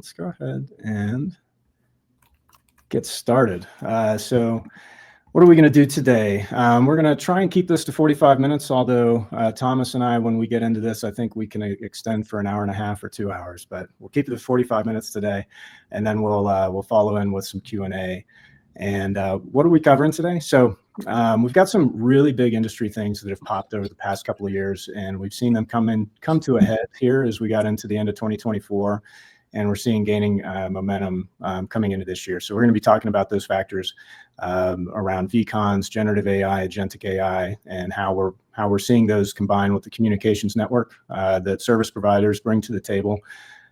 Let's go ahead and get started. So what are we going to do today? We're going to try and keep this to 45 minutes, although Thomas and I, when we get into this, I think we can extend for an hour and a half or 2 hours, but we'll keep it to 45 minutes today, and then we'll follow in with some Q&A. And what are we covering today? So we've got some really big industry things that have popped over the past couple of years, and we've seen them come to a head here as we got into the end of 2024. And we're seeing gaining momentum coming into this year. So we're going to be talking about those factors around vCons, generative AI, agentic AI, and how we're seeing those combine with the communications network that service providers bring to the table,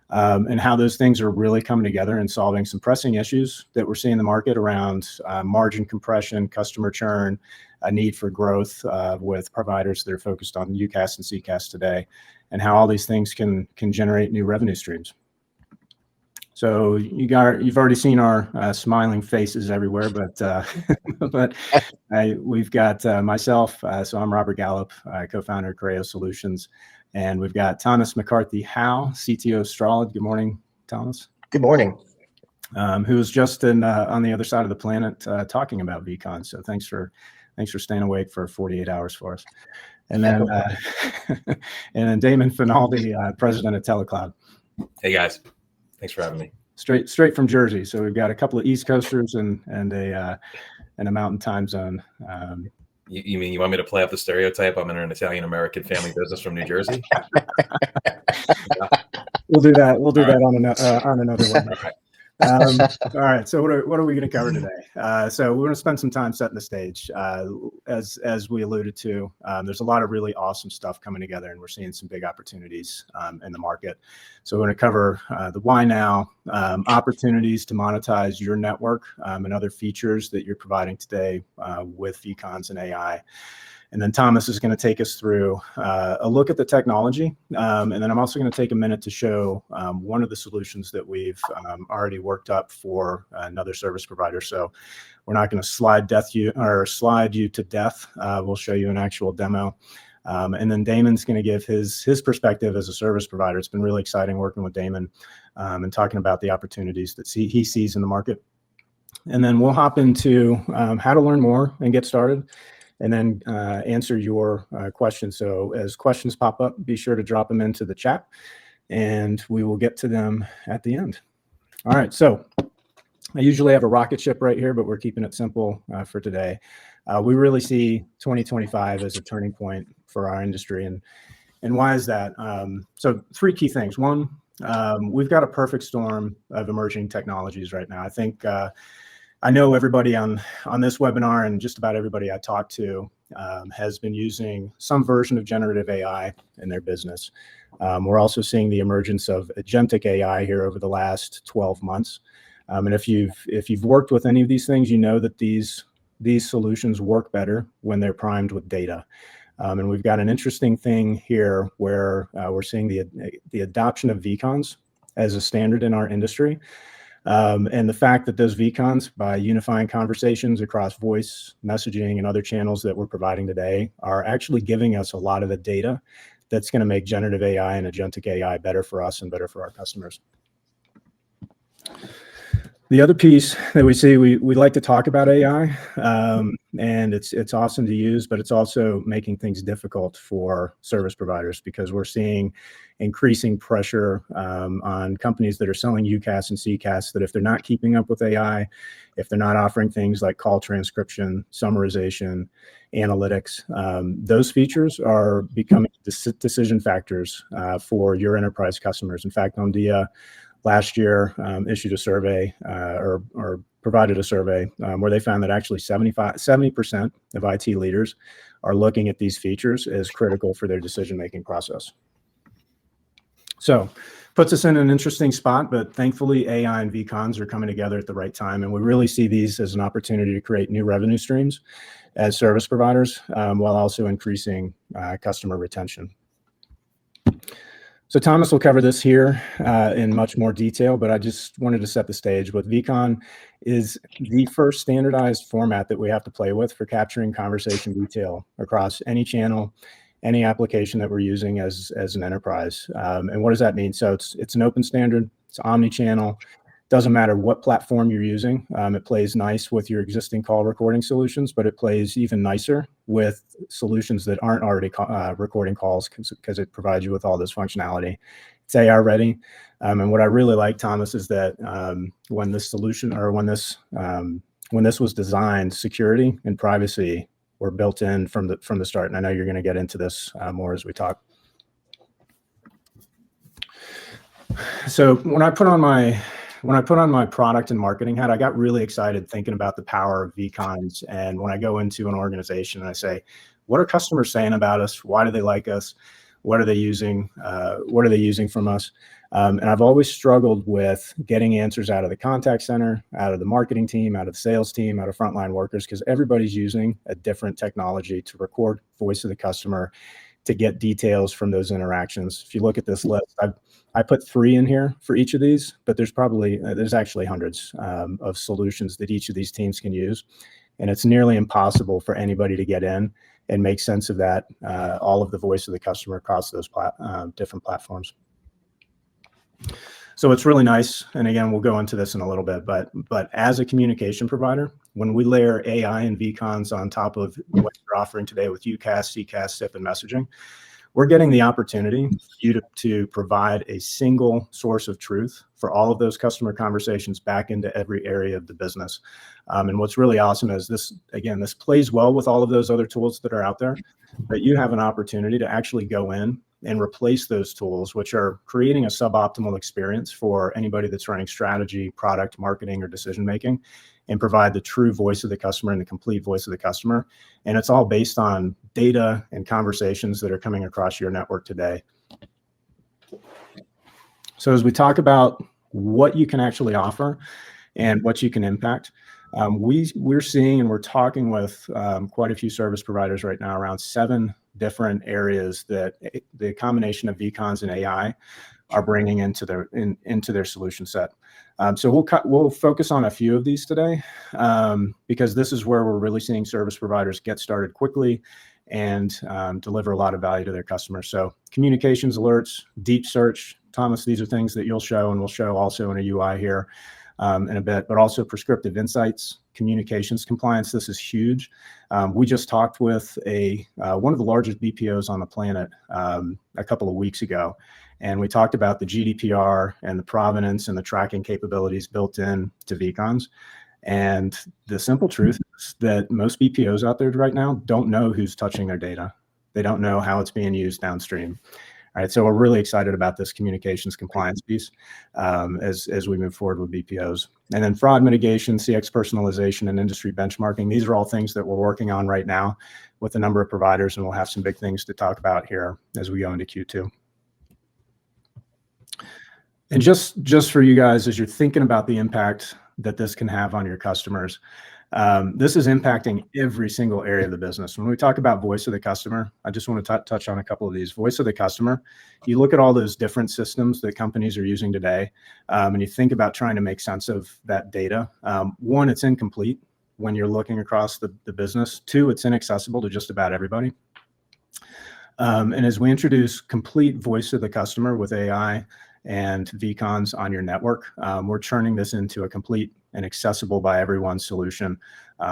and how those things are really coming together and solving some pressing issues that we're seeing in the market around margin compression, customer churn, a need for growth with providers that are focused on UCaaS and CCaaS today, and how all these things can generate new revenue streams. So you've already seen our smiling faces everywhere, but we've got myself. So I'm Robert Gallup, co-founder of Creo Solutions, and we've got Thomas McCarthy-Howe, CTO of Strolid. Good morning, Thomas. Good morning. Who was just on the other side of the planet talking about vCons. So thanks for staying awake for 48 hours for us. And then and then Damon Finaldi, president of TeleCloud. Hey guys. Thanks for having me. Straight from Jersey. So we've got a couple of East Coasters and a mountain time zone. You mean you want me to play up the stereotype? I'm in an Italian-American family business from New Jersey. We'll do that. We'll do that on another one. All right. So what are we going to cover today? So we're going to spend some time setting the stage. As we alluded to, there's a lot of really awesome stuff coming together, and we're seeing some big opportunities in the market. So we're going to cover the why now, opportunities to monetize your network, and other features that you're providing today with vCons and AI. And then Thomas is going to take us through a look at the technology. And then I'm also going to take a minute to show one of the solutions that we've already worked up for another service provider. So we're not going to slide you to death. We'll show you an actual demo. And then Damon's going to give his perspective as a service provider. It's been really exciting working with Damon and talking about the opportunities that he sees in the market. And then we'll hop into how to learn more and get started, and then answer your questions. So as questions pop up, be sure to drop them into the chat, and we will get to them at the end. All right, so I usually have a rocket ship right here, but we're keeping it simple for today. We really see 2025 as a turning point for our industry, and why is that? So 3 key things. One, we've got a perfect storm of emerging technologies right now. I think I know everybody on this webinar, and just about everybody I talk to has been using some version of generative AI in their business. We're also seeing the emergence of agentic AI here over the last 12 months. And if you've worked with any of these things, you know that these solutions work better when they're primed with data. And we've got an interesting thing here where we're seeing the adoption of vCons as a standard in our industry. And the fact that those vCons, by unifying conversations across voice, messaging, and other channels that we're providing today, are actually giving us a lot of the data that's going to make generative AI and agentic AI better for us and better for our customers. The other piece that we see, we like to talk about AI, and it's awesome to use, but it's also making things difficult for service providers, because we're seeing increasing pressure on companies that are selling UCaaS and CCaaS, that if they're not keeping up with AI, if they're not offering things like call transcription, summarization, analytics, those features are becoming decision factors for your enterprise customers. In fact, Omdia last year issued a survey or provided a survey where they found that actually 70% of IT leaders are looking at these features as critical for their decision-making process. So puts us in an interesting spot, but thankfully AI and vCons are coming together at the right time, and we really see these as an opportunity to create new revenue streams as service providers, while also increasing customer retention. So Thomas will cover this here in much more detail, but I just wanted to set the stage. But vCon is the first standardized format that we have to play with for capturing conversation detail across any channel, any application that we're using as an enterprise. And what does that mean? So it's an open standard. It's omni-channel. Doesn't matter what platform you're using. It plays nice with your existing call recording solutions, but it plays even nicer with solutions that aren't already recording calls because it provides you with all this functionality. It's AR ready. And what I really like, Thomas, is that when this solution or when this was designed, security and privacy were built in from the start. And I know you're going to get into this more as we talk. So when I put on my product and marketing hat, I got really excited thinking about the power of vCons. And when I go into an organization and I say, what are customers saying about us? Why do they like us? What are they using? What are they using from us? And I've always struggled with getting answers out of the contact center, out of the marketing team, out of the sales team, out of frontline workers, because everybody's using a different technology to record voice of the customer, to get details from those interactions. If you look at this list, I put 3 in here for each of these, but there's actually hundreds of solutions that each of these teams can use. And it's nearly impossible for anybody to get in and make sense of that, all of the voice of the customer across those different platforms. So it's really nice. And again, we'll go into this in a little bit, but as a communication provider, when we layer AI and vCons on top of what you're offering today with UCaaS, CCaaS, SIP, and messaging, we're getting the opportunity for you to provide a single source of truth for all of those customer conversations back into every area of the business. And what's really awesome is this plays well with all of those other tools that are out there, but you have an opportunity to actually go in and replace those tools, which are creating a suboptimal experience for anybody that's running strategy, product, marketing, or decision-making, and provide the true voice of the customer and the complete voice of the customer. And it's all based on data and conversations that are coming across your network today. So as we talk about what you can actually offer and what you can impact, we're seeing and we're talking with quite a few service providers right now around 7 different areas that the combination of vCons and AI are bringing into their solution set. So we'll focus on a few of these today because this is where we're really seeing service providers get started quickly and deliver a lot of value to their customers. So communications alerts, deep search, Thomas, these are things that you'll show and we'll show also in a UI here in a bit, but also prescriptive insights, communications compliance. This is huge. We just talked with one of the largest BPOs on the planet a couple of weeks ago, and we talked about the GDPR and the provenance and the tracking capabilities built in to vCons. And the simple truth is that most BPOs out there right now don't know who's touching their data. They don't know how it's being used downstream. All right, so we're really excited about this communications compliance piece as we move forward with BPOs. And then fraud mitigation, CX personalization, and industry benchmarking. These are all things that we're working on right now with a number of providers, and we'll have some big things to talk about here as we go into Q2. And just for you guys, as you're thinking about the impact that this can have on your customers, this is impacting every single area of the business. When we talk about voice of the customer, I just want to touch on a couple of these. Voice of the customer, you look at all those different systems that companies are using today, and you think about trying to make sense of that data. 1, it's incomplete when you're looking across the business. 2, it's inaccessible to just about everybody. And as we introduce complete voice of the customer with AI and vCons on your network, we're turning this into a complete and accessible by everyone solution,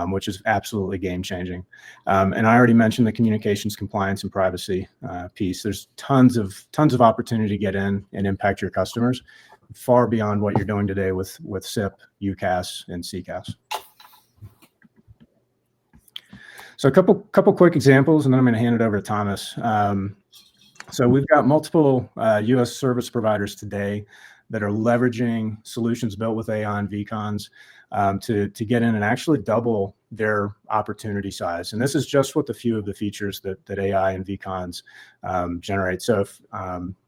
which is absolutely game changing. And I already mentioned the communications compliance and privacy piece. There's tons of opportunity to get in and impact your customers far beyond what you're doing today with SIP, UCaaS, and CCaaS. So a couple quick examples, and then I'm going to hand it over to Thomas. So we've got multiple U.S. service providers today that are leveraging solutions built with AI and vCons to get in and actually double their opportunity size. And this is just with a few of the features that AI and vCons generate. So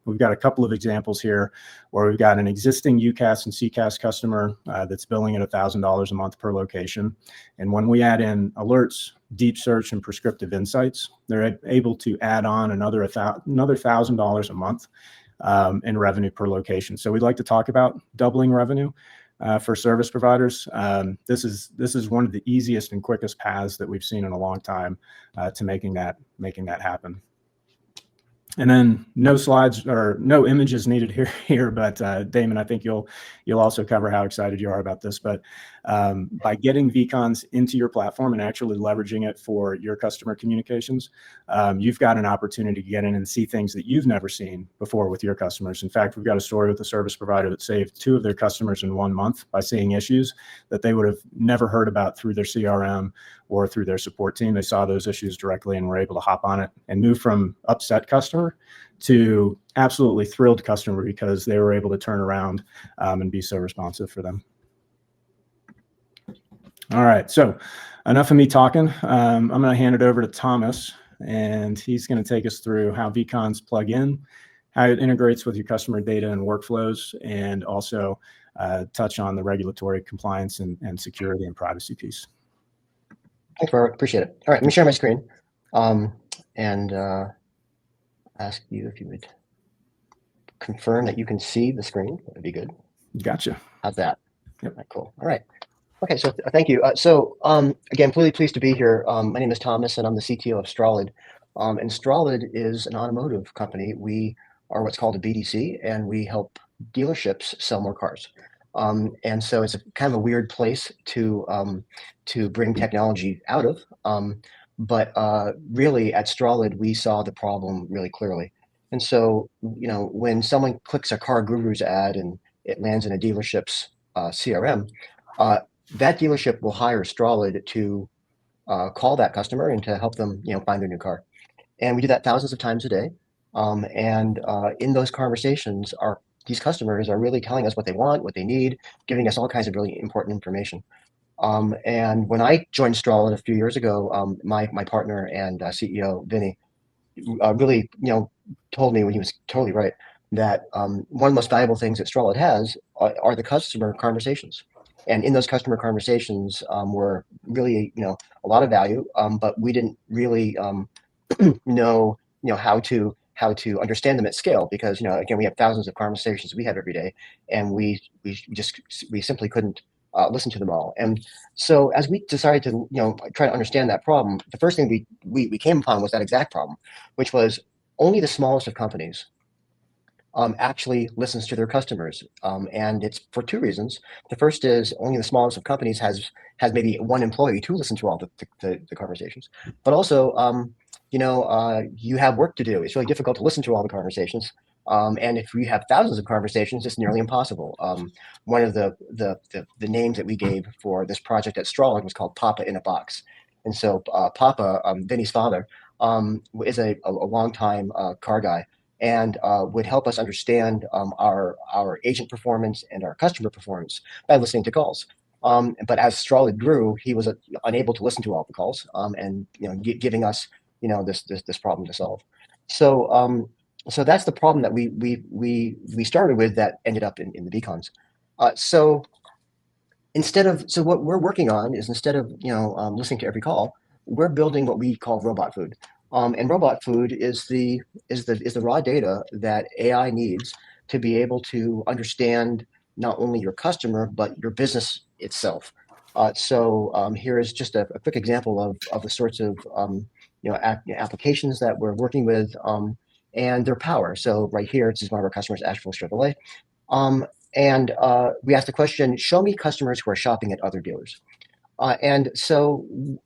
we've got a couple of examples here where we've got an existing UCaaS and CCaaS customer that's billing at $1,000 a month per location. And when we add in alerts, deep search, and prescriptive insights, they're able to add on another $1,000 a month in revenue per location. So we'd like to talk about doubling revenue for service providers. This is one of the easiest and quickest paths that we've seen in a long time to making that happen. And then no slides or no images needed here, but Damon, I think you'll also cover how excited you are about this. But by getting vCons into your platform and actually leveraging it for your customer communications, you've got an opportunity to get in and see things that you've never seen before with your customers. In fact, we've got a story with a service provider that saved 2 of their customers in 1 month by seeing issues that they would have never heard about through their CRM or through their support team. They saw those issues directly and were able to hop on it and move from upset customer to absolutely thrilled customer because they were able to turn around and be so responsive for them. All right, so enough of me talking. I'm going to hand it over to Thomas, and he's going to take us through how vCons plug in, how it integrates with your customer data and workflows, and also touch on the regulatory compliance and security and privacy piece. Thanks, Robert. Appreciate it. All right, let me share my screen and ask you if you would confirm that you can see the screen. That would be good. Gotcha. How's that? Yep. All right, cool. All right. Okay, so thank you. Again, really pleased to be here. My name is Thomas, and I'm the CTO of Strolid. And Strolid is an automotive company. We are what's called a BDC, and we help dealerships sell more cars. And so it's kind of a weird place to bring technology out of. But really, at Strolid, we saw the problem really clearly. And so, when someone clicks a Car Guru's ad and it lands in a dealership's CRM, that dealership will hire Strolid to call that customer and to help them, find their new car. And we do that thousands of times a day. In those conversations, these customers are really telling us what they want, what they need, giving us all kinds of really important information. And when I joined Strolid a few years ago, my partner and CEO, Vinny, really, told me, when he was totally right, that one of the most valuable things that Strolid has are the customer conversations. And in those customer conversations were really, a lot of value, but we didn't really know, how to understand them at scale because, again, we have thousands of conversations we have every day, and we simply couldn't listen to them all. And so as we decided to, try to understand that problem, the first thing we came upon was that exact problem, which was only the smallest of companies actually listens to their customers. And it's for 2 reasons. The first is only the smallest of companies has maybe 1 employee to listen to all the conversations. But also, you have work to do. It's really difficult to listen to all the conversations. And if we have thousands of conversations, it's nearly impossible. One of the names that we gave for this project at Strolid was called Papa in a Box. And so Papa, Vinny's father, is a longtime car guy, and would help us understand our agent performance and our customer performance by listening to calls. But as Strolid grew, he was unable to listen to all the calls, and giving us this problem to solve. So that's the problem that we started with that ended up in the vCons. So what we're working on is, instead of listening to every call, we're building what we call robot food. And robot food is the raw data that AI needs to be able to understand not only your customer but your business itself. Here is just a quick example of the sorts of applications that we're working with and their power. So right here, this is one of our customers, Asheville Chevrolet. And we asked the question, show me customers who are shopping at other dealers. And so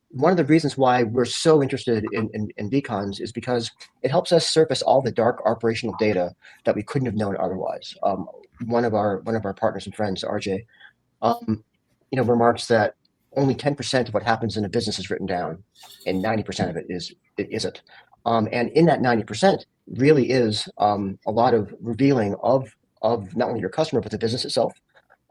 one of the reasons why we're so interested in vCons is because it helps us surface all the dark operational data that we couldn't have known otherwise. One of our partners and friends, RJ, remarks that only 10% of what happens in a business is written down, and 90% of it isn't. And in that 90% really is a lot of revealing of not only your customer but the business itself.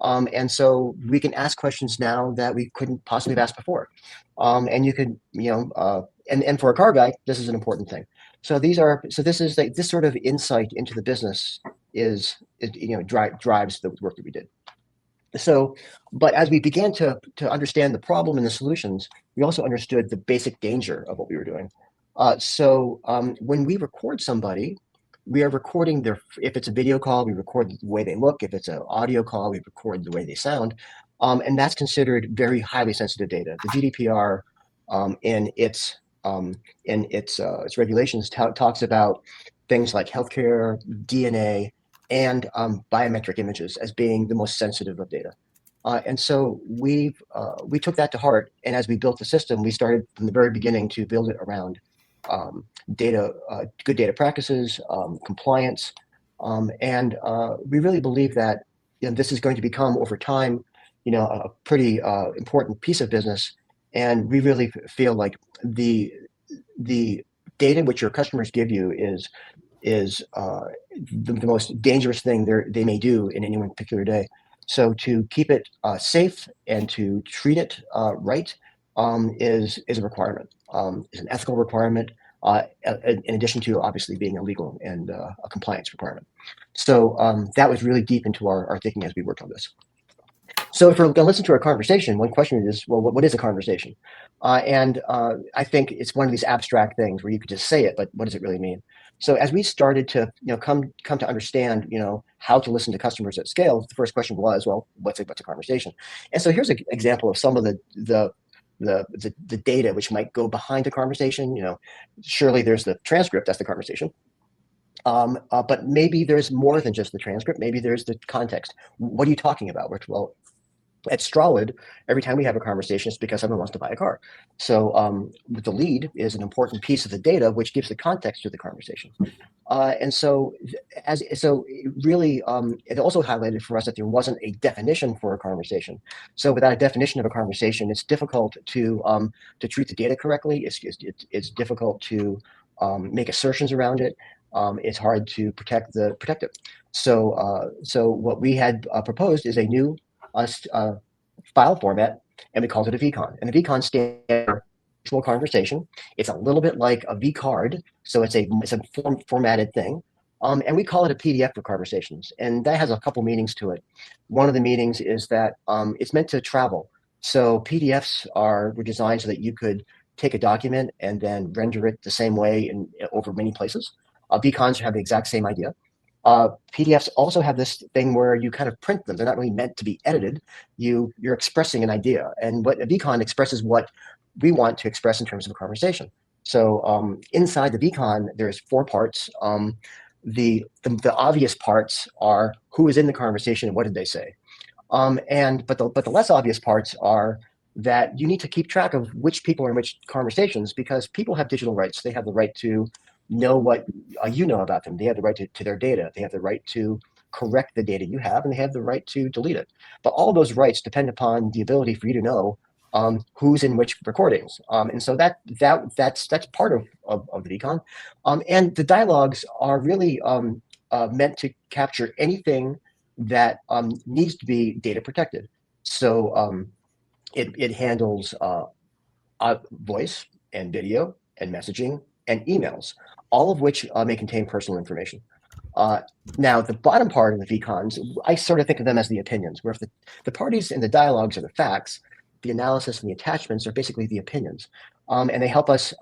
And so we can ask questions now that we couldn't possibly have asked before. And you could, and for a car guy, this is an important thing. So this is this sort of insight into the business drives the work that we did. So, but as we began to understand the problem and the solutions, we also understood the basic danger of what we were doing. When we record somebody, we are recording if it's a video call, we record the way they look. If it's an audio call, we record the way they sound. And that's considered very highly sensitive data. The GDPR in its regulations talks about things like healthcare, DNA, and biometric images as being the most sensitive of data. And so we took that to heart, and as we built the system, we started from the very beginning to build it around data, good data practices, compliance, and we really believe that this is going to become over time, a pretty important piece of business. And we really feel like the data which your customers give you is the most dangerous thing they may do in any one particular day. So to keep it safe and to treat it right is a requirement, is an ethical requirement, in addition to obviously being a legal and a compliance requirement. So that was really deep into our thinking as we worked on this. So if we're going to listen to our conversation, one question is, well, what is a conversation? And I think it's one of these abstract things where you could just say it, but what does it really mean? So as we started to come to understand how to listen to customers at scale, the first question was, well, what's a conversation? And so here's an example of some of the data which might go behind a conversation. Surely there's the transcript, that's the conversation. But maybe there's more than just the transcript. Maybe there's the context. What are you talking about? Well, at Strolid, every time we have a conversation, it's because someone wants to buy a car. So the lead is an important piece of the data, which gives the context to the conversation. And so really, it also highlighted for us that there wasn't a definition for a conversation. So without a definition of a conversation, it's difficult to treat the data correctly. It's difficult to make assertions around it. It's hard to protect it. So what we had proposed is a new file format, and we called it a vCon. And the vCon stands for virtual conversation. It's a little bit like a vCard, so it's a formatted thing. And we call it a PDF for conversations. And that has a couple meanings to it. One of the meanings is that it's meant to travel. So PDFs were designed so that you could take a document and then render it the same way over many places. vCons have the exact same idea. PDFs also have this thing where you kind of print them. They're not really meant to be edited. You're expressing an idea. And what a vCon expresses what we want to express in terms of a conversation. So inside the vCon, there's 4 parts. The obvious parts are who is in the conversation and what did they say. But the less obvious parts are that you need to keep track of which people are in which conversations, because people have digital rights. They have the right to know what you know about them. They have the right to their data. They have the right to correct the data you have, and they have the right to delete it. But all those rights depend upon the ability for you to know who's in which recordings. And so that's part of the vCon. And the dialogues are really meant to capture anything that needs to be data protected. So it handles voice and video and messaging and emails, all of which may contain personal information. Now, the bottom part of the vCons, I sort of think of them as the opinions, where if the parties in the dialogues are the facts, the analysis and the attachments are basically the opinions. And they help us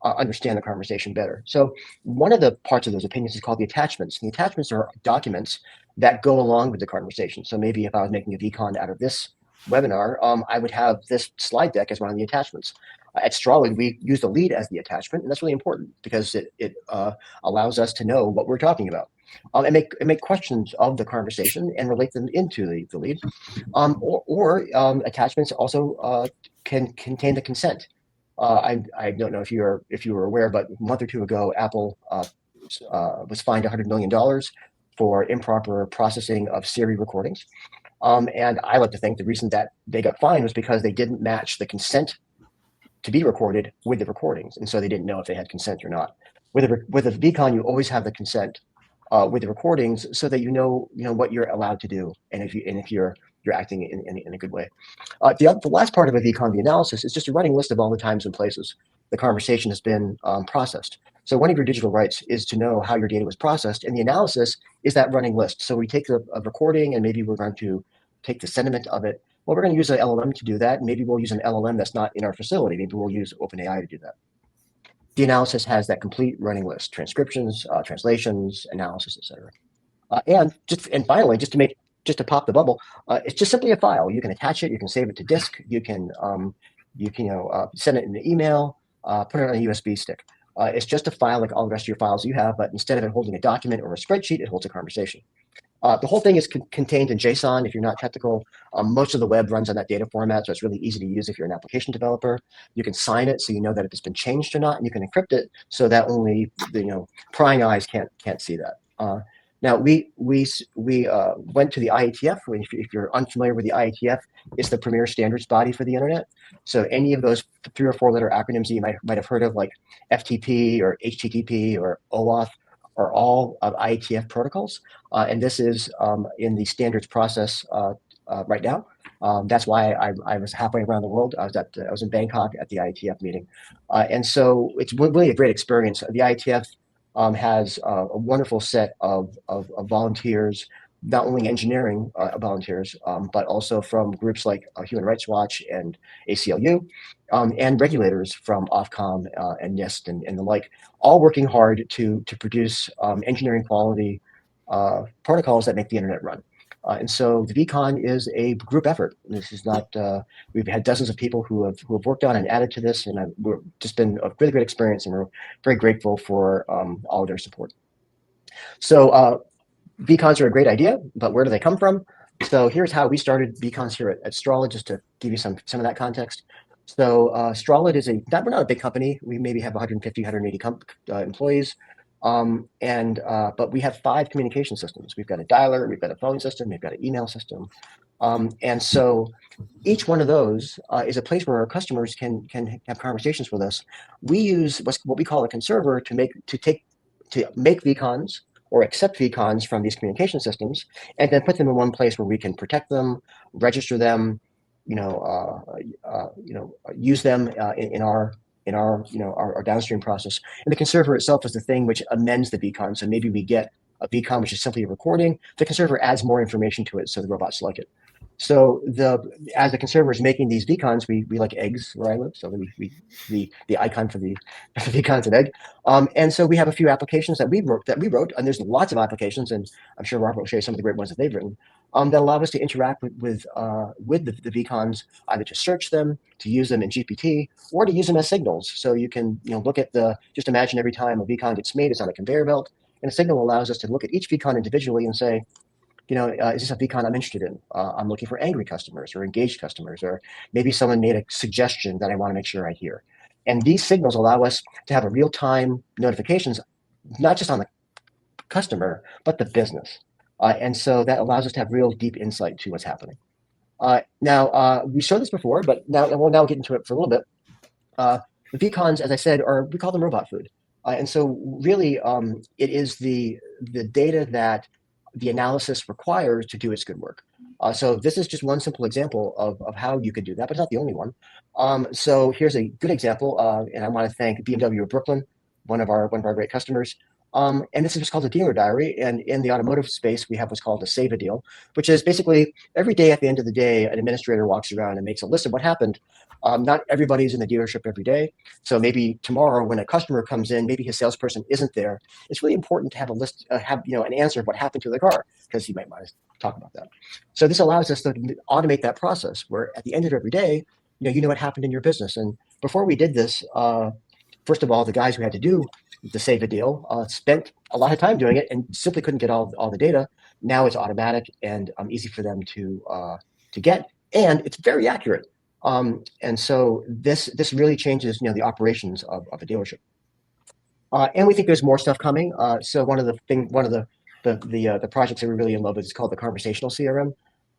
understand the conversation better. So one of the parts of those opinions is called the attachments. The attachments are documents that go along with the conversation. So maybe if I was making a vCon out of this webinar, I would have this slide deck as one of the attachments. At Strolid, we use the lead as the attachment, and that's really important because it allows us to know what we're talking about and make questions of the conversation and relate them into the lead. Or attachments also can contain the consent. I don't know if you were aware, but a month or two ago, Apple was fined $100 million for improper processing of Siri recordings. And I like to think the reason that they got fined was because they didn't match the consent to be recorded with the recordings, and so they didn't know if they had consent or not. With a vCon, you always have the consent with the recordings, so that you know what you're allowed to do, and if you're acting in a good way. The last part of a vCon, the analysis, is just a running list of all the times and places the conversation has been processed. So one of your digital rights is to know how your data was processed, and the analysis is that running list. So we take a recording, and maybe we're going to take the sentiment of it. Well, we're going to use an LLM to do that. Maybe we'll use an LLM that's not in our facility. Maybe we'll use OpenAI to do that. The analysis has that complete running list: transcriptions, translations, analysis, etc. And finally, just to pop the bubble, it's just simply a file. You can attach it. You can save it to disk. You can send it in an email, put it on a USB stick. It's just a file like all the rest of your files you have, but instead of it holding a document or a spreadsheet, it holds a conversation. The whole thing is contained in JSON. If you're not technical, most of the web runs on that data format, so it's really easy to use if you're an application developer. You can sign it so you know that it's been changed or not, and you can encrypt it so that only the prying eyes can't see that. Now we went to the IETF. If you're unfamiliar with the IETF, it's the premier standards body for the internet. So any of those 3 or 4 letter acronyms that you might have heard of, like FTP or HTTP or OAuth, are all of IETF protocols. And this is in the standards process right now. That's why I was halfway around the world. I was in Bangkok at the IETF meeting. And so it's really a great experience. The IETF has a wonderful set of volunteers, not only engineering volunteers, but also from groups like Human Rights Watch and ACLU, and regulators from Ofcom and NIST and the like, all working hard to produce engineering quality protocols that make the internet run. And so the vCon is a group effort. This is not, we've had dozens of people who have worked on and added to this, and we've just been a really great experience, and we're very grateful for all of their support. So vCons are a great idea, but where do they come from? So here's how we started vCons here at Strolid, just to give you some of that context. So Strolid is we're not a big company. We maybe have 150, 180 employees. But we have 5 communication systems. We've got a dialer, we've got a phone system, we've got an email system. And so each one of those is a place where our customers can have conversations with us. We use what we call a conserver to make vCons or accept vCons from these communication systems, and then put them in one place where we can protect them, register them, use them in our downstream process. And the conserver itself is the thing which amends the vCon. So maybe we get a vCon which is simply a recording. The conserver adds more information to it so the robots like it. So as the conserver is making these vCons, we like eggs where I live. So the icon for the vCon's an egg. And so we have a few applications that we wrote, and there's lots of applications, and I'm sure Robert will show you some of the great ones that they've written, that allow us to interact with the vCons, either to search them, to use them in GPT, or to use them as signals. So you can look at just imagine every time a vCon gets made, it's on a conveyor belt, and a signal allows us to look at each vCon individually and say, is this a vCon I'm interested in? I'm looking for angry customers or engaged customers, or maybe someone made a suggestion that I want to make sure I hear. And these signals allow us to have a real-time notifications, not just on the customer, but the business. And so that allows us to have real deep insight to what's happening. Now, we showed this before, but we'll get into it for a little bit. The vCons, as I said, we call them robot food. And so really, it is the data that the analysis requires to do its good work. So this is just one simple example of how you could do that, but it's not the only one. So here's a good example, and I want to thank BMW of Brooklyn, one of our great customers. And this is just called a dealer diary. And in the automotive space, we have what's called a save a deal, which is basically every day at the end of the day, an administrator walks around and makes a list of what happened. Not everybody's in the dealership every day. So maybe tomorrow when a customer comes in, maybe his salesperson isn't there. It's really important to have a list, an answer of what happened to the car, because he might want to talk about that. So this allows us to automate that process where at the end of every day, you know what happened in your business. And before we did this, first of all, the guys who had to do the save a deal spent a lot of time doing it and simply couldn't get all the data. Now it's automatic and easy for them to get, and it's very accurate. And so this really changes the operations of a dealership. And we think there's more stuff coming. So one of the projects that we're really in love with is called the conversational CRM.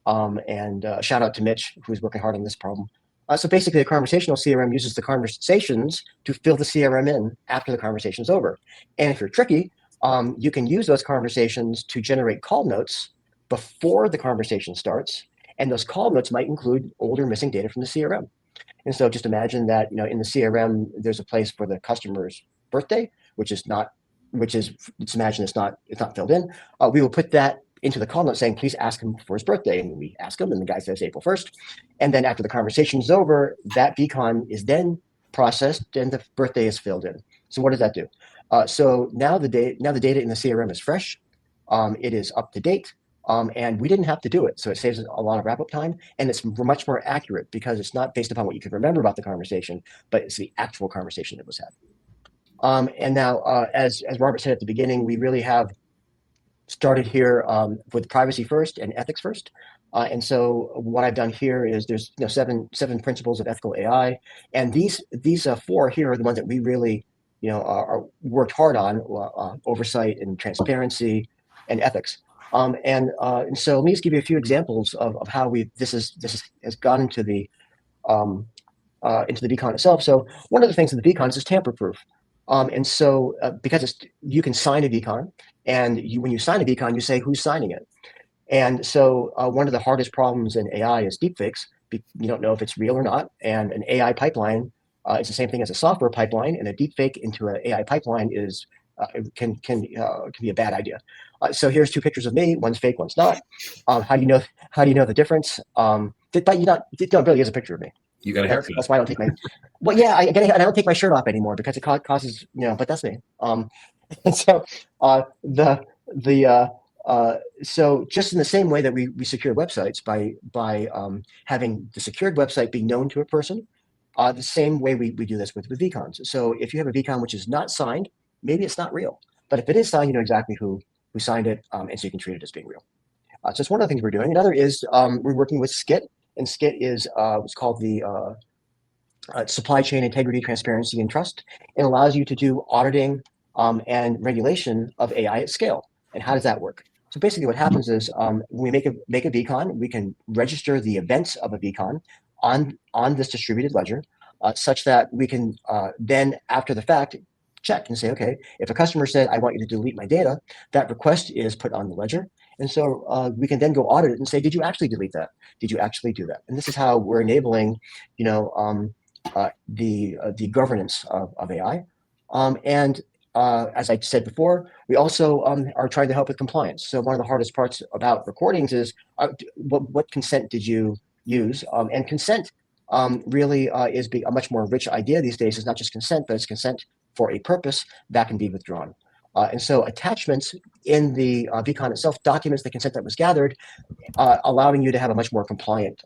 And shout out to Mitch, who's working hard on this problem. So basically, the conversational CRM uses the conversations to fill the CRM in after the conversation is over. And if you're tricky, you can use those conversations to generate call notes before the conversation starts. And those call notes might include old or missing data from the CRM. And so just imagine that in the CRM, there's a place for the customer's birthday, let's imagine it's not filled in. We will put that into the call note saying, please ask him for his birthday. And we ask him, and the guy says April 1st. And then after the conversation is over, that vCon is then processed and the birthday is filled in. So what does that do? So now the data in the CRM is fresh. It is up to date. And we didn't have to do it. So it saves a lot of wrap-up time, and it's much more accurate because it's not based upon what you can remember about the conversation, but it's the actual conversation that was had. And now, as Robert said at the beginning, we really have started here with privacy first and ethics first. And so what I've done here is there's seven principles of ethical AI, and these four here are the ones that we really are worked hard on: oversight and transparency and ethics. And so let me just give you a few examples of how this has gone into the vCon itself. So one of the things in the vCons is tamper-proof. And so because you can sign a vCon, and when you sign a vCon, you say who's signing it. And so one of the hardest problems in AI is deepfakes. You don't know if it's real or not. And an AI pipeline is the same thing as a software pipeline, and a deepfake into an AI pipeline can be a bad idea. So here's two pictures of me. One's fake, one's not. How do you know the difference? But it really is a picture of me. You got a haircut. That's why I don't take my. Well, yeah, I don't take my shirt off anymore because it causes But that's me. And so so just in the same way that we secure websites by having the secured website be known to a person, the same way we do this with vCons. So if you have a vCon which is not signed, maybe it's not real. But if it is signed, you know exactly who signed it, and so you can treat it as being real. So it's one of the things we're doing. Another is we're working with SCIT, and SCIT is what's called the Supply Chain Integrity, Transparency, and Trust. It allows you to do auditing and regulation of AI at scale. And how does that work? So basically what happens is when we make a vCon, we can register the events of a vCon on this distributed ledger, such that we can then, after the fact, check and say, okay, if a customer said, I want you to delete my data, that request is put on the ledger. And so we can then go audit it and say, did you actually delete that? Did you actually do that? And this is how we're enabling, the governance of AI. And as I said before, we also are trying to help with compliance. So one of the hardest parts about recordings is what consent did you use? And consent really is a much more rich idea these days. It's not just consent, but it's consent for a purpose that can be withdrawn. And so attachments in the vCon itself documents the consent that was gathered, allowing you to have a much more compliant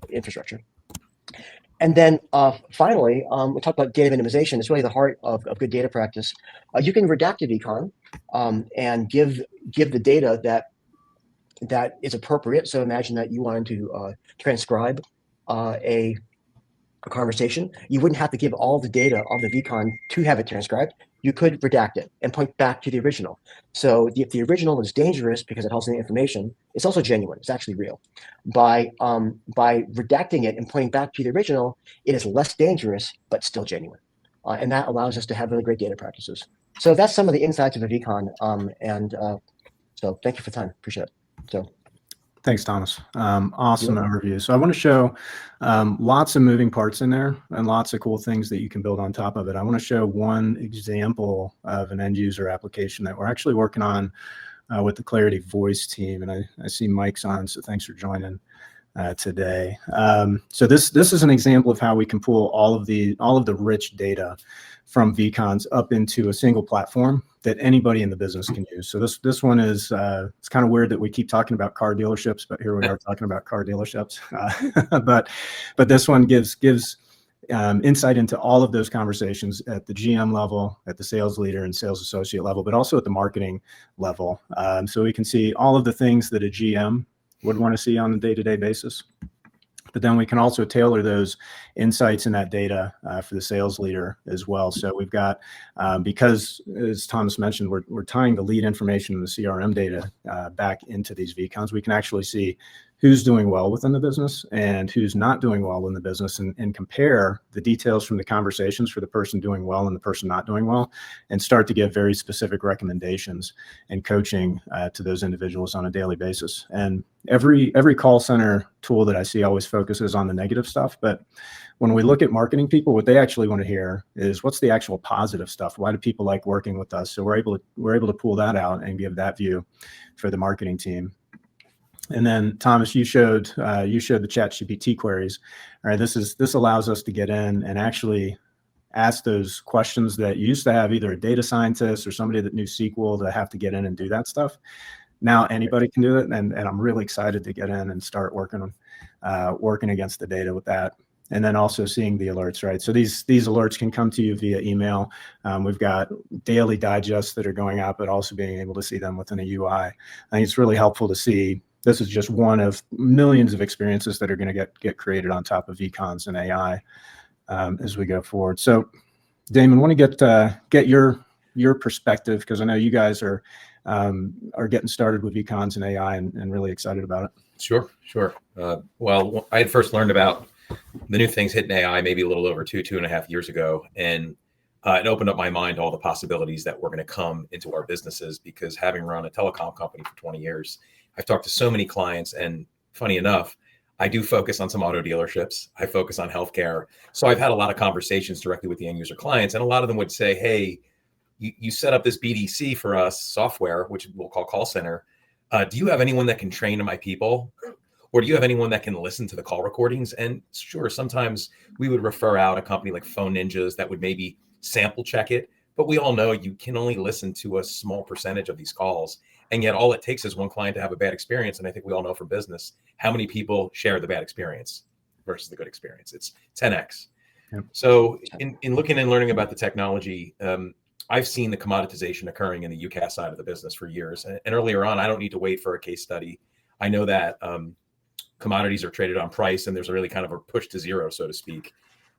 infrastructure. And then finally, we talked about data minimization. It's really the heart of good data practice. You can redact a vCon and give the data that is appropriate. So imagine that you wanted to transcribe a conversation. You wouldn't have to give all the data of the vCon to have it transcribed. You could redact it and point back to the original. So if the original is dangerous because it holds any information, it's also genuine. It's actually real. By redacting it and pointing back to the original, it is less dangerous but still genuine, and that allows us to have really great data practices. So that's some of the insights of a vCon, so thank you for the time. Appreciate it. So. Thanks, Thomas. Awesome overview. So I want to show lots of moving parts in there and lots of cool things that you can build on top of it. I want to show one example of an end user application that we're actually working on with the Clarity Voice team. And I see Mike's on, so thanks for joining today. So this is an example of how we can pull all of the rich data from vCons up into a single platform that anybody in the business can use. So this one is it's kind of weird that we keep talking about car dealerships, but here we are talking about car dealerships. But this one gives insight into all of those conversations at the GM level, at the sales leader and sales associate level, but also at the marketing level. So we can see all of the things that a GM would want to see on a day-to-day basis. But then we can also tailor those insights in that data for the sales leader as well. So we've got, because as Thomas mentioned, we're tying the lead information and the CRM data back into these vCons. We can actually see who's doing well within the business and who's not doing well in the business, and compare the details from the conversations for the person doing well and the person not doing well, and start to give very specific recommendations and coaching to those individuals on a daily basis. And every call center tool that I see always focuses on the negative stuff, but when we look at marketing people, what they actually want to hear is what's the actual positive stuff. Why do people like working with us? So we're able to pull that out and give that view for the marketing team. And then Thomas, you showed the ChatGPT queries. All right, this allows us to get in and actually ask those questions that you used to have either a data scientist or somebody that knew SQL to have to get in and do that stuff. Now anybody can do it, and I'm really excited to get in and start working against the data with that. and then also seeing the alerts, right? So these alerts can come to you via email. We've got daily digests that are going out, but also being able to see them within a UI. I think it's really helpful to see. This is just one of millions of experiences that are going to get created on top of vCons and AI as we go forward. So, Damon, want to get your perspective, because I know you guys are getting started with vCons and AI and really excited about it. Sure. Well, I had first learned about the new things hitting AI maybe a little over 2.5 years ago, and it opened up my mind to all the possibilities that were going to come into our businesses, because having run a telecom company for 20 years, I've talked to so many clients, and funny enough, I do focus on some auto dealerships. I focus on healthcare. So I've had a lot of conversations directly with the end user clients, and a lot of them would say, hey, you set up this BDC for us software, which we'll call call center. Do you have anyone that can train my people? Or do you have anyone that can listen to the call recordings? And sure, sometimes we would refer out a company like Phone Ninjas that would maybe sample check it. But we all know you can only listen to a small percentage of these calls. And yet all it takes is one client to have a bad experience. And I think we all know from business, how many people share the bad experience versus the good experience? It's 10x. Yep. So in looking and learning about the technology, I've seen the commoditization occurring in the UCaaS side of the business for years. And earlier on, I don't need to wait for a case study. I know that commodities are traded on price, and there's a really kind of a push to zero, so to speak,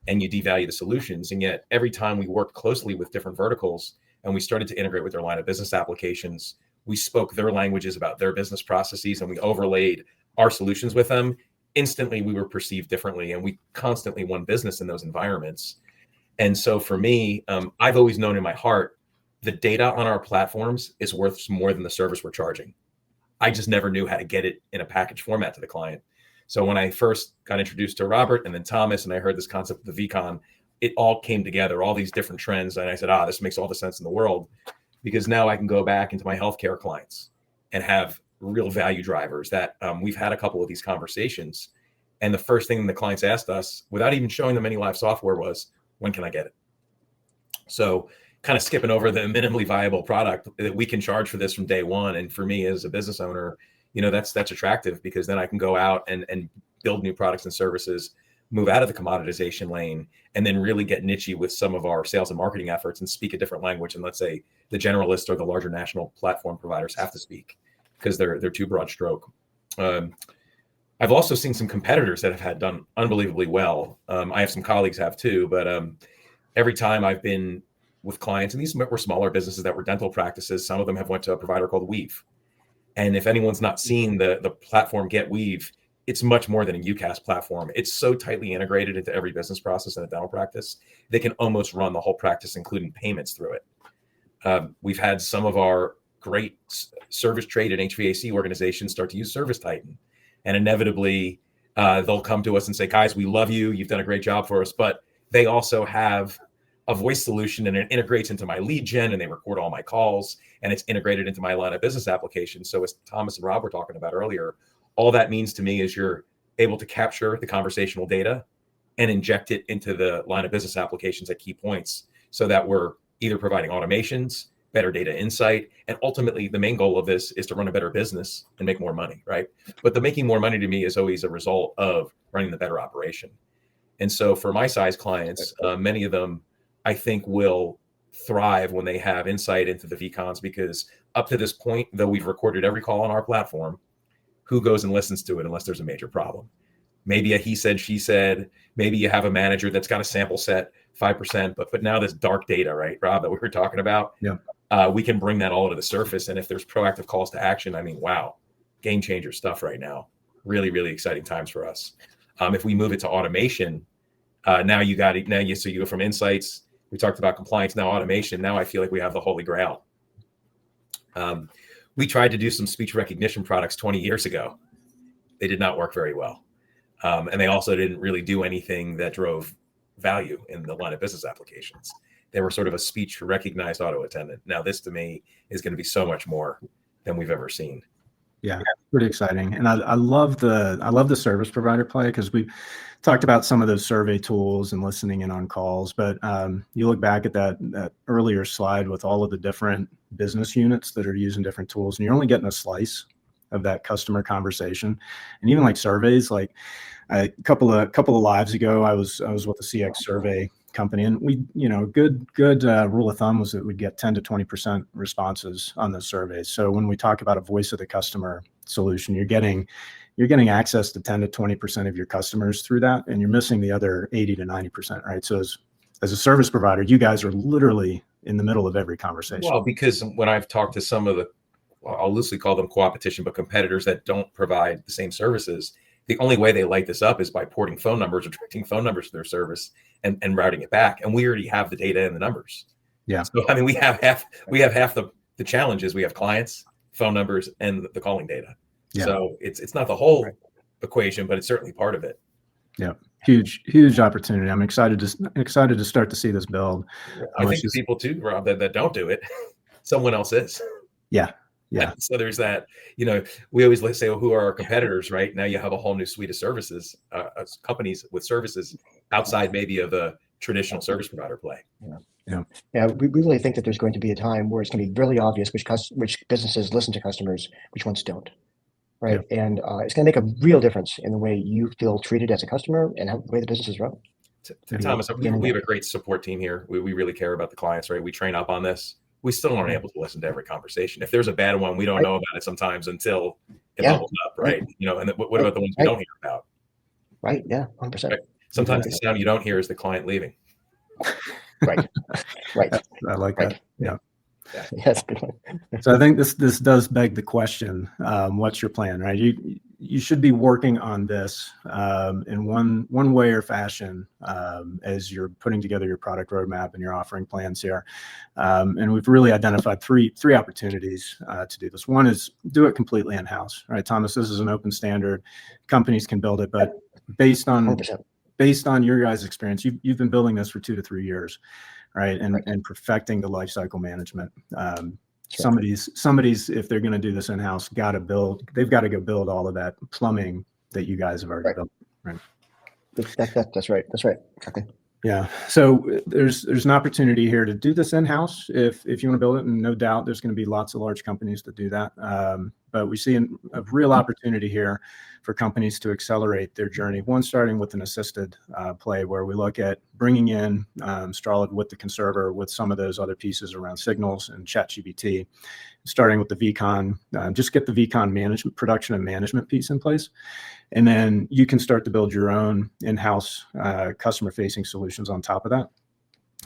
and you devalue the solutions. And yet every time we worked closely with different verticals and we started to integrate with their line of business applications, we spoke their languages about their business processes, and we overlaid our solutions with them. Instantly, we were perceived differently, and we constantly won business in those environments. And so for me, I've always known in my heart, the data on our platforms is worth more than the service we're charging. I just never knew how to get it in a package format to the client. So when I first got introduced to Robert and then Thomas, and I heard this concept of the vCon, it all came together, all these different trends. And I said, this makes all the sense in the world, because now I can go back into my healthcare clients and have real value drivers that we've had a couple of these conversations. And the first thing the clients asked us, without even showing them any live software, was, when can I get it? So kind of skipping over the minimally viable product that we can charge for this from day one. And for me as a business owner, that's attractive, because then I can go out and build new products and services, move out of the commoditization lane, and then really get niche with some of our sales and marketing efforts and speak a different language. And let's say the generalists or the larger national platform providers have to speak, because they're too broad stroke. I've also seen some competitors that have done unbelievably well. I have some colleagues have too, but every time I've been with clients, and these were smaller businesses that were dental practices, some of them have went to a provider called Weave. And if anyone's not seen the platform Get Weave, it's much more than a UCaaS platform. It's so tightly integrated into every business process in a dental practice, they can almost run the whole practice, including payments, through it. We've had some of our great service trade and HVAC organizations start to use Service Titan. And inevitably, they'll come to us and say, guys, we love you. You've done a great job for us. But they also have a voice solution, and it integrates into my lead gen, and they record all my calls, and it's integrated into my line of business application. So as Thomas and Rob were talking about earlier, all that means to me is you're able to capture the conversational data and inject it into the line of business applications at key points, so that we're either providing automations, better data insight, and ultimately the main goal of this is to run a better business and make more money, right? But the making more money to me is always a result of running the better operation. And so for my size clients, many of them I think will thrive when they have insight into the vCons, because up to this point, though we've recorded every call on our platform, who goes and listens to it unless there's a major problem? Maybe a he said, she said, maybe you have a manager that's got a sample set, 5%, but now this dark data, right, Rob, that we were talking about, we can bring that all to the surface. And if there's proactive calls to action, I mean, wow, game changer stuff right now. Really, really exciting times for us. If we move it to automation, now you go from insights, we talked about compliance, now automation. Now I feel like we have the holy grail. We tried to do some speech recognition products 20 years ago. They did not work very well. And they also didn't really do anything that drove value in the line of business applications. They were sort of a speech recognized auto attendant. Now this to me is going to be so much more than we've ever seen. Yeah, pretty exciting. And I love the service provider play, because we talked about some of those survey tools and listening in on calls. But you look back at that earlier slide with all of the different business units that are using different tools, and you're only getting a slice of that customer conversation. And even like surveys, like A couple of lives ago, I was with a CX survey company, and we, good rule of thumb was that we'd get 10 to 20% responses on those surveys. So when we talk about a voice of the customer solution, you're getting access to 10 to 20% of your customers through that, and you're missing the other 80 to 90%, right? So as a service provider, you guys are literally in the middle of every conversation. Well, because when I've talked to some of the, I'll loosely call them co-opetition, but competitors that don't provide the same services, the only way they light this up is by porting phone numbers or directing phone numbers to their service and routing it back. And we already have the data and the numbers. Yeah. So, I mean, we have half the challenges. We have clients, phone numbers, and the calling data. Yeah. So it's not the whole equation, but it's certainly part of it. Yeah. Huge opportunity. I'm excited to start to see this build. I think the people too, Rob, that don't do it, someone else is. Yeah. Yeah. So there's that, we always say, well, who are our competitors, right? Now you have a whole new suite of services, companies with services outside maybe of the traditional service provider play. Yeah. We really think that there's going to be a time where it's going to be really obvious which businesses listen to customers, which ones don't. Right. Yeah. And it's going to make a real difference in the way you feel treated as a customer and the way the business is run. Thomas, we have a great support team here. We really care about the clients, right? We train up on this. We still aren't able to listen to every conversation. If there's a bad one, we don't know about it sometimes until it bubbles up, right? And what about the ones we don't hear about? Right. Yeah. 100%. Right? Sometimes the sound you don't hear is the client leaving. Right. I like that. Yeah. Yes. So I think this does beg the question: what's your plan, right? You should be working on this in one way or fashion as you're putting together your product roadmap and your offering plans here. And we've really identified three opportunities to do this. One is do it completely in-house, right? Thomas, this is an open standard. Companies can build it, but based on 100%. Your guys' experience, you've been building this for 2 to 3 years. Right. And perfecting the lifecycle management. Somebody's, if they're going to do this in-house, they've got to go build all of that plumbing that you guys have already built. Right. That's right. Exactly. Yeah. So there's an opportunity here to do this in-house if you want to build it, and no doubt there's going to be lots of large companies that do that. But we see a real opportunity here for companies to accelerate their journey. One, starting with an assisted play where we look at bringing in Strolid with the conserver, with some of those other pieces around signals and ChatGPT, starting with the vCon, just get the vCon production and management piece in place. And then you can start to build your own in-house customer-facing solutions on top of that.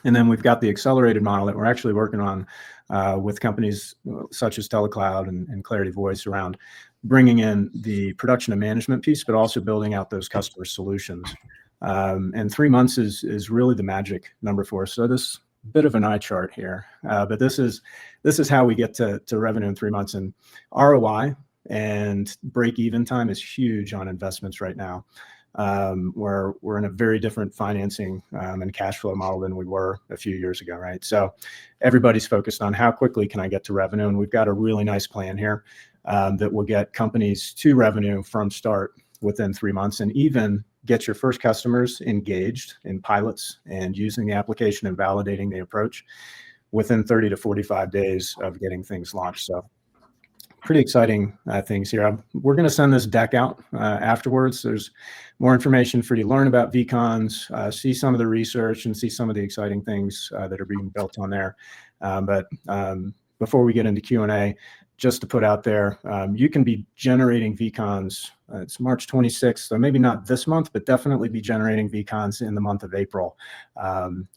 And then we've got the accelerated model that we're actually working on with companies such as TeleCloud and Clarity Voice around bringing in the production and management piece, but also building out those customer solutions. And 3 months is really the magic number for us. So this bit of an eye chart here, but this is how we get to revenue in 3 months. And ROI and break-even time is huge on investments right now. We're in a very different financing and cash flow model than we were a few years ago, right? So everybody's focused on how quickly can I get to revenue, and we've got a really nice plan here that will get companies to revenue from start within 3 months, and even get your first customers engaged in pilots and using the application and validating the approach within 30 to 45 days of getting things launched. So pretty exciting things here. We're going to send this deck out afterwards. There's more information for you to learn about vCons, see some of the research, and see some of the exciting things that are being built on there. But before we get into Q&A, just to put out there, you can be generating vCons. It's March 26th, so maybe not this month, but definitely be generating vCons in the month of April.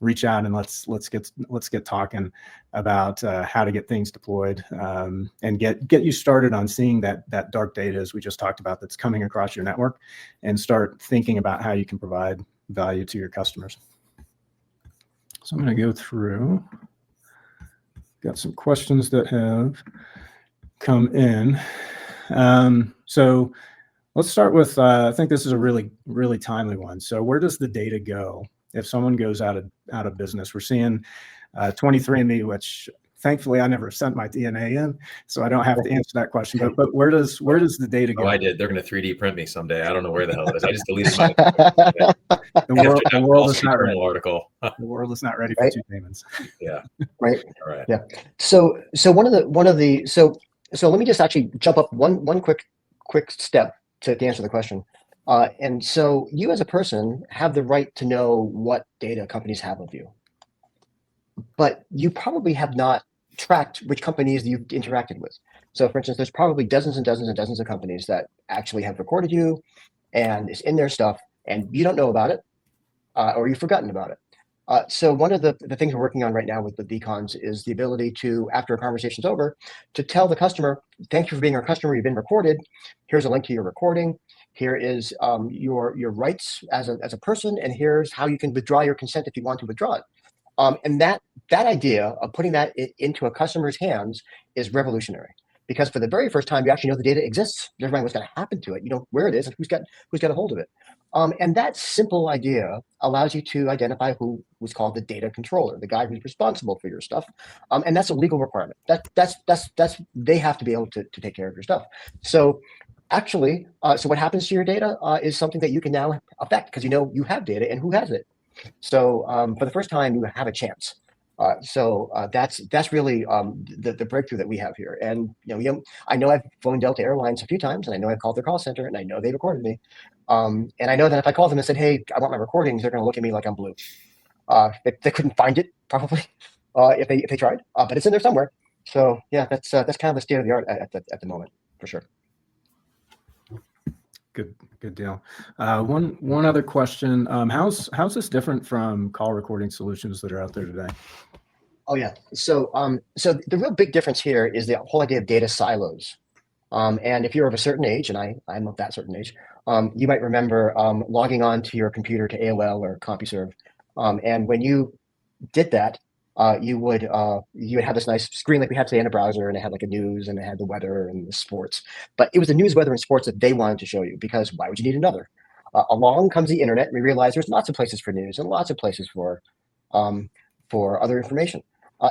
Reach out and let's get talking about how to get things deployed and get you started on seeing that dark data, as we just talked about, that's coming across your network, and start thinking about how you can provide value to your customers. So I'm going to go through. Got some questions that have come in. So let's start with, I think this is a really, really timely one. So where does the data go if someone goes out of business? We're seeing 23andMe, which thankfully I never sent my DNA in, so I don't have to answer that question. But where does the data go? Oh, I did. They're going to 3D print me someday. I don't know where the hell it is. I just deleted my the world is not ready. Article. The world is not ready for two payments. Yeah. Right. All right. Yeah. So let me just actually jump up one quick step to answer the question. And so you as a person have the right to know what data companies have of you, but you probably have not tracked which companies you've interacted with. So for instance, there's probably dozens and dozens and dozens of companies that actually have recorded you and it's in their stuff and you don't know about it, or you've forgotten about it. So one of the things we're working on right now with the vCons is the ability to, after a conversation's over, to tell the customer, thank you for being our customer, you've been recorded. Here's a link to your recording. Here is your rights as a person, and here's how you can withdraw your consent if you want to withdraw it. And that idea of putting that into a customer's hands is revolutionary, because for the very first time, you actually know the data exists. You're knowing what's going to happen to it. You know where it is and who's got a hold of it. And that simple idea allows you to identify who was called the data controller, the guy who's responsible for your stuff. And that's a legal requirement. That's they have to be able to take care of your stuff. So actually, so what happens to your data is something that you can now affect, because you know you have data and who has it. So for the first time, you have a chance. That's really the breakthrough that we have here. And I know I've flown Delta Airlines a few times, and I know I've called their call center, and I know they recorded me. And I know that if I called them and said, "Hey, I want my recordings," they're going to look at me like I'm blue. They couldn't find it probably if they tried, but it's in there somewhere. So yeah, that's kind of the state of the art at the moment, for sure. Good deal. One other question. How's this different from call recording solutions that are out there today? Oh yeah. So the real big difference here is the whole idea of data silos. And if you're of a certain age, and I'm of that certain age, you might remember logging on to your computer to AOL or CompuServe. And when you did that, you would have this nice screen like we have today in a browser, and it had like a news, and it had the weather and the sports. But it was the news, weather, and sports that they wanted to show you, because why would you need another? Along comes the internet, and we realize there's lots of places for news and lots of places for other information.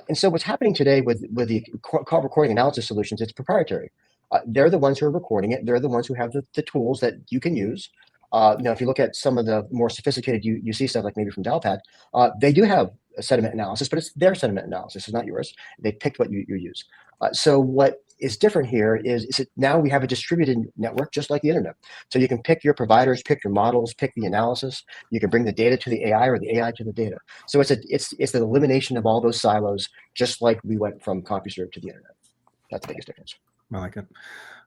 And so what's happening today with the call recording analysis solutions, it's proprietary. They're the ones who are recording it. They're the ones who have the tools that you can use. If you look at some of the more sophisticated UC stuff, like maybe from Dalpad, they do have a sentiment analysis, but it's their sentiment analysis, it's not yours. They picked what you use. So what is different here is that now we have a distributed network, just like the internet. So you can pick your providers, pick your models, pick the analysis. You can bring the data to the AI or the AI to the data. So it's the elimination of all those silos, just like we went from CompuServe to the internet. That's the biggest difference. I like it.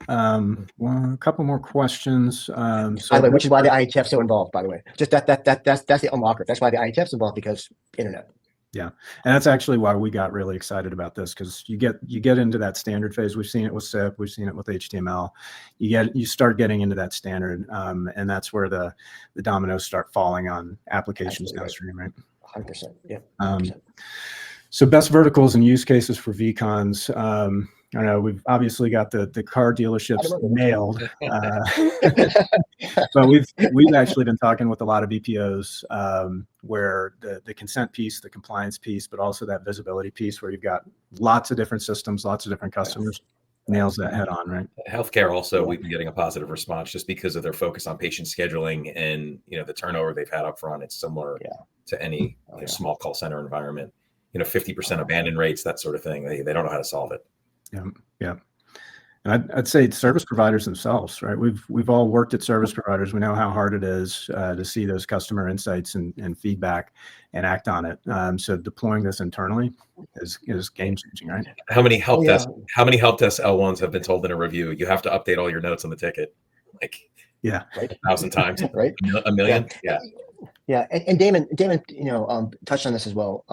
Well, a couple more questions. By the way, which is why the IETF's so involved, by the way. Just that's the unlocker. That's why the IETF's involved, because internet. Yeah, and that's actually why we got really excited about this, because you get into that standard phase. We've seen it with SIP, we've seen it with HTML. You start getting into that standard, and that's where the dominoes start falling on applications downstream, right? 100%. Yeah. 100%. So best verticals and use cases for vCons. I know we've obviously got the car dealerships nailed, but we've actually been talking with a lot of BPOs where the consent piece, the compliance piece, but also that visibility piece, where you've got lots of different systems, lots of different customers, nails that head on, right? Healthcare also, we've been getting a positive response just because of their focus on patient scheduling and the turnover they've had up front. It's similar to any small call center environment. 50% abandon rates, that sort of thing. They don't know how to solve it. Yeah. And I'd say service providers themselves, right? We've all worked at service providers. We know how hard it is to see those customer insights and feedback and act on it. So deploying this internally is game changing, right? How many help desk L1s have been told in a review, you have to update all your notes on the ticket? Like, right. 1,000 times, right? A million. Yeah, and Damon, touched on this as well.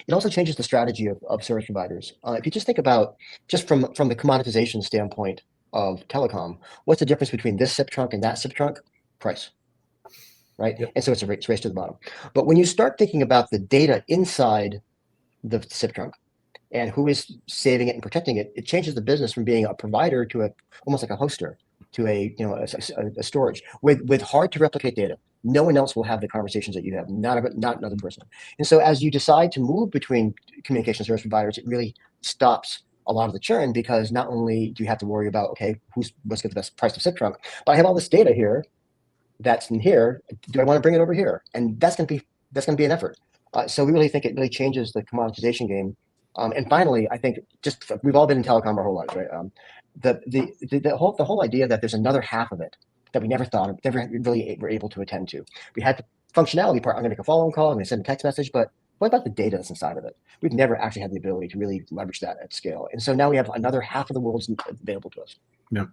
It also changes the strategy of service providers. If you just think about from the commoditization standpoint of telecom, what's the difference between this SIP trunk and that SIP trunk? Price, right? Yep. And so it's a race to the bottom. But when you start thinking about the data inside the SIP trunk and who is saving it and protecting it, it changes the business from being a provider to almost like a hoster, to a storage with hard to replicate data. No one else will have the conversations that you have, not another person. And so as you decide to move between communication service providers, it really stops a lot of the churn, because not only do you have to worry about, okay, let's get the best price of SIP trunk, but I have all this data here that's in here. Do I want to bring it over here? And that's going to be an effort. So we really think it really changes the commoditization game. And finally, I think we've all been in telecom our whole lives, right? The whole idea that there's another half of it, that we never really were able to attend to. We had the functionality part. I'm going to make a follow-on call. I'm going to send a text message, but what about the data that's inside of it? We've never actually had the ability to really leverage that at scale. And so now we have another half of the world available to us. Yeah.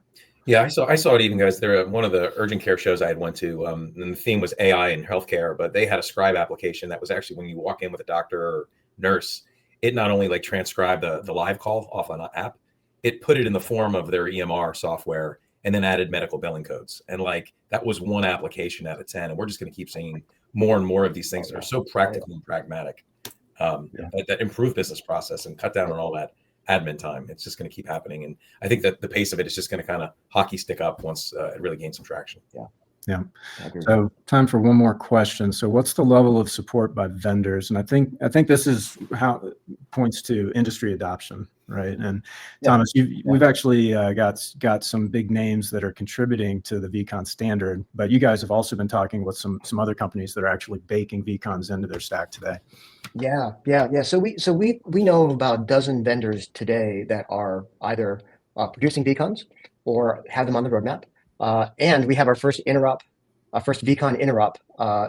Yeah, I saw it even, guys. There, one of the urgent care shows I had went to, and the theme was AI in healthcare, but they had a scribe application that was actually when you walk in with a doctor or nurse, it not only like transcribed the live call off an app, it put it in the form of their EMR software and then added medical billing codes. And like that was one application out of 10. And we're just going to keep seeing more and more of these things that are so practical and pragmatic that improve business process and cut down on all that admin time. It's just going to keep happening. And I think that the pace of it is just going to kind of hockey stick up once it really gains some traction. Yeah. So time for one more question. So what's the level of support by vendors? And I think this is how it points to industry adoption, right? And Thomas, we've actually got some big names that are contributing to the vCons standard, but you guys have also been talking with some other companies that are actually baking vCons into their stack today. Yeah. So we know of about a dozen vendors today that are either producing vCons or have them on the roadmap. And we have our first vCon interop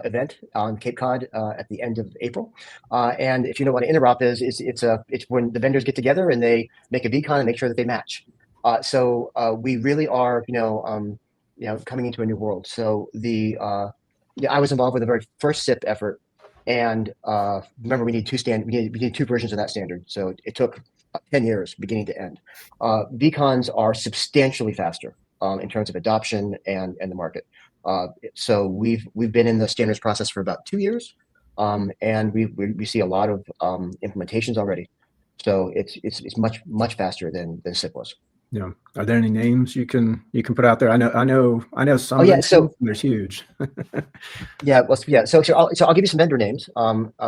event on Cape Cod at the end of April. And if you know what an interop is, it's when the vendors get together and they make a vCon and make sure that they match. So we really are, coming into a new world. So I was involved with the very first SIP effort, and remember we need two versions of that standard. So it took 10 years, beginning to end. vCons are substantially faster in terms of adoption and the market. So we've been in the standards process for about 2 years, and we see a lot of implementations already. So it's much faster than SIP was. Yeah. Are there any names you can put out there? I know some. Oh yeah. So there's huge. So I'll give you some vendor names.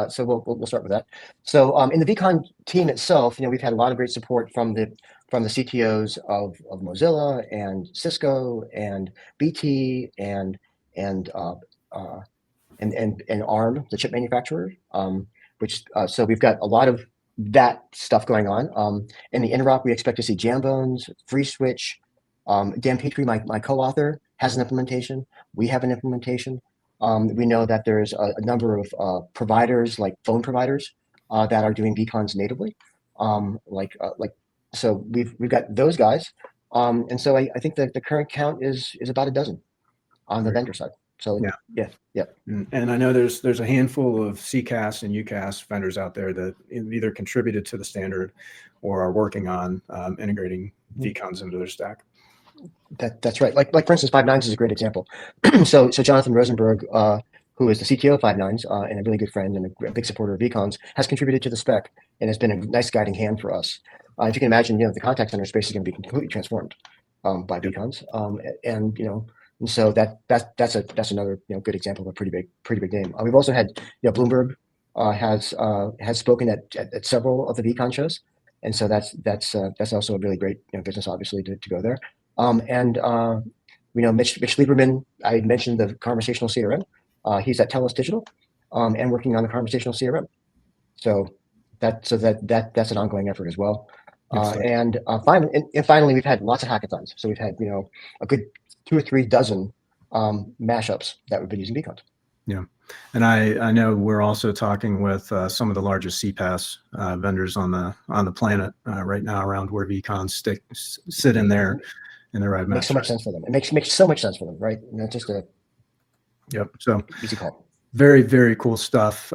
So we'll start with that. So in the vCon team itself, we've had a lot of great support from the CTOs of Mozilla and Cisco and BT and ARM, the chip manufacturer. So we've got a lot of that stuff going on. In the interop, we expect to see Jambones, FreeSwitch. Dan Petrie, my co-author, has an implementation. We have an implementation. We know that there's a number of providers, like phone providers, that are doing vCons natively. So we've got those guys. And so I think that the current count is about a dozen on the vendor side. So yeah. And I know there's a handful of CCaaS and UCaaS vendors out there that either contributed to the standard or are working on integrating vCons into their stack. That's right. Like for instance, Five9 is a great example. So Jonathan Rosenberg, who is the CTO of Five9 and a really good friend and a big supporter of vCons, has contributed to the spec and has been a nice guiding hand for us. If you can imagine, the contact center space is going to be completely transformed by vCons, and so that's another good example of a pretty big name. We've also had Bloomberg has spoken at several of the vCon shows, and so that's also a really great business, obviously, to go there. Mitch Lieberman, I mentioned the conversational CRM. He's at TELUS Digital and working on the conversational CRM. So that's an ongoing effort as well. And finally, we've had lots of hackathons. So we've had a good 2 or 3 dozen mashups that we've been using vCons. Yeah, and I know we're also talking with some of the largest CPaaS vendors on the planet right now around where vCons sit in their roadmap. Makes so much sense for them. It makes so much sense for them, right? Just a So easy call. Very, very cool stuff.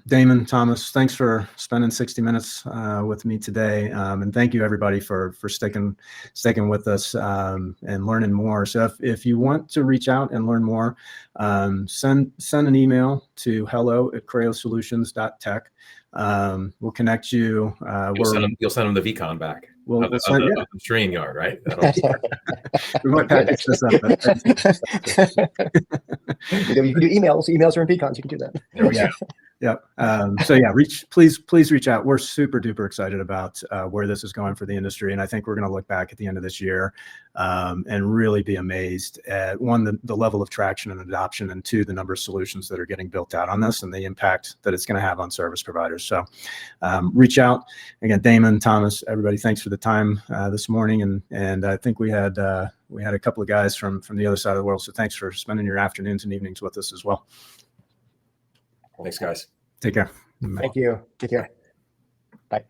Damon, Thomas, thanks for spending 60 minutes with me today. And thank you everybody for sticking with us and learning more. So if you want to reach out and learn more, send an email to hello@creosolutions.tech. We'll connect you. You'll send them the vCon back. We'll send the stream yard, right? We might package this up. You can do emails. Emails are in vCons. You can do that. There we go. Yep. So yeah, please reach out. We're super duper excited about where this is going for the industry. And I think we're going to look back at the end of this year and really be amazed at one, the level of traction and adoption, and two, the number of solutions that are getting built out on this and the impact that it's going to have on service providers. So reach out. Again, Damon, Thomas, everybody, thanks for the time this morning. And I think we had a couple of guys from the other side of the world. So thanks for spending your afternoons and evenings with us as well. Thanks, guys. Take care. Thank you. Take care. Bye.